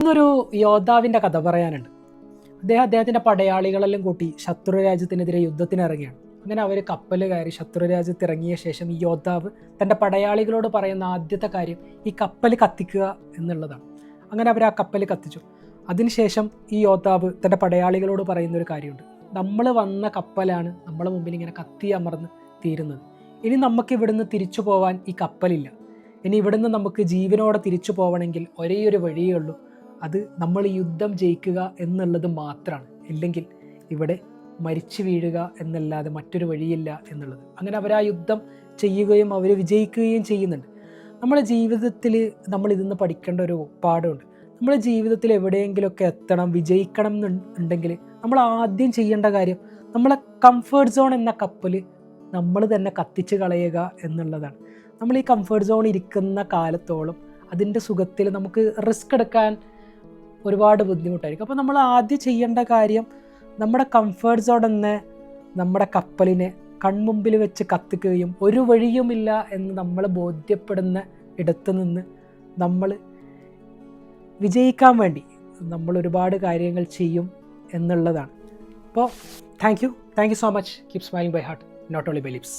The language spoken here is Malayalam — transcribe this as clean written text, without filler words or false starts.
ഇന്നൊരു യോദ്ധാവിൻ്റെ കഥ പറയാനുണ്ട്. അദ്ദേഹത്തിൻ്റെ പടയാളികളെല്ലാം കൂട്ടി ശത്രു രാജ്യത്തിനെതിരെ യുദ്ധത്തിനിറങ്ങിയാണ്. അങ്ങനെ അവർ കപ്പൽ കയറി ശത്രു രാജ്യത്ത് ഇറങ്ങിയ ശേഷം ഈ യോദ്ധാവ് തൻ്റെ പടയാളികളോട് പറയുന്ന ആദ്യത്തെ കാര്യം ഈ കപ്പൽ കത്തിക്കുക എന്നുള്ളതാണ്. അങ്ങനെ അവർ ആ കപ്പൽ കത്തിച്ചു. അതിനുശേഷം ഈ യോദ്ധാവ് തൻ്റെ പടയാളികളോട് പറയുന്നൊരു കാര്യമുണ്ട്. നമ്മൾ വന്ന കപ്പലാണ് നമ്മളെ മുമ്പിൽ ഇങ്ങനെ കത്തി അമർന്ന് തീരുന്നത്. ഇനി നമുക്ക് ഇവിടുന്ന് തിരിച്ചു പോകാൻ ഈ കപ്പലില്ല. ഇനി ഇവിടുന്ന് നമുക്ക് ജീവനോടെ തിരിച്ചു പോകണമെങ്കിൽ ഒരേ ഒരു വഴിയേ ഉള്ളൂ, അത് നമ്മൾ യുദ്ധം ജയിക്കുക എന്നുള്ളത് മാത്രമാണ്. ഇല്ലെങ്കിൽ ഇവിടെ മരിച്ചു വീഴുക എന്നല്ലാതെ മറ്റൊരു വഴിയില്ല എന്നുള്ളത്. അങ്ങനെ അവർ ആ യുദ്ധം ചെയ്യുകയും അവർ വിജയിക്കുകയും ചെയ്യുന്നുണ്ട്. നമ്മുടെ ജീവിതത്തിൽ നമ്മൾ ഇതിന്ന് പഠിക്കേണ്ട ഒരു പാഠമുണ്ട്. നമ്മുടെ ജീവിതത്തിൽ എവിടെയെങ്കിലുമൊക്കെ എത്തണം, വിജയിക്കണം എന്നുണ്ടെങ്കിൽ നമ്മൾ ആദ്യം ചെയ്യേണ്ട കാര്യം നമ്മളെ കംഫേർട്ട് സോൺ എന്ന കപ്പൽ നമ്മൾ തന്നെ കത്തിച്ച് കളയുക എന്നുള്ളതാണ്. നമ്മൾ ഈ കംഫേർട്ട് സോൺ ഇരിക്കുന്ന കാലത്തോളം അതിൻ്റെ സുഖത്തിൽ നമുക്ക് റിസ്ക് എടുക്കാൻ ഒരുപാട് ബുദ്ധിമുട്ടായിരിക്കും. അപ്പോൾ നമ്മൾ ആദ്യം ചെയ്യേണ്ട കാര്യം നമ്മുടെ കംഫേർട്ട് സോൺ എന്ന നമ്മുടെ കപ്പലിനെ കൺമുമ്പിൽ വെച്ച് കത്തിക്കുകയും ഒരു വഴിയുമില്ല എന്ന് നമ്മൾ ബോധ്യപ്പെടുന്ന ഇടത്ത് നിന്ന് നമ്മൾ വിജയിക്കാൻ വേണ്ടി നമ്മൾ ഒരുപാട് കാര്യങ്ങൾ ചെയ്യും എന്നുള്ളതാണ്. അപ്പോൾ thank you so much. Keep smiling by heart, not only by lips.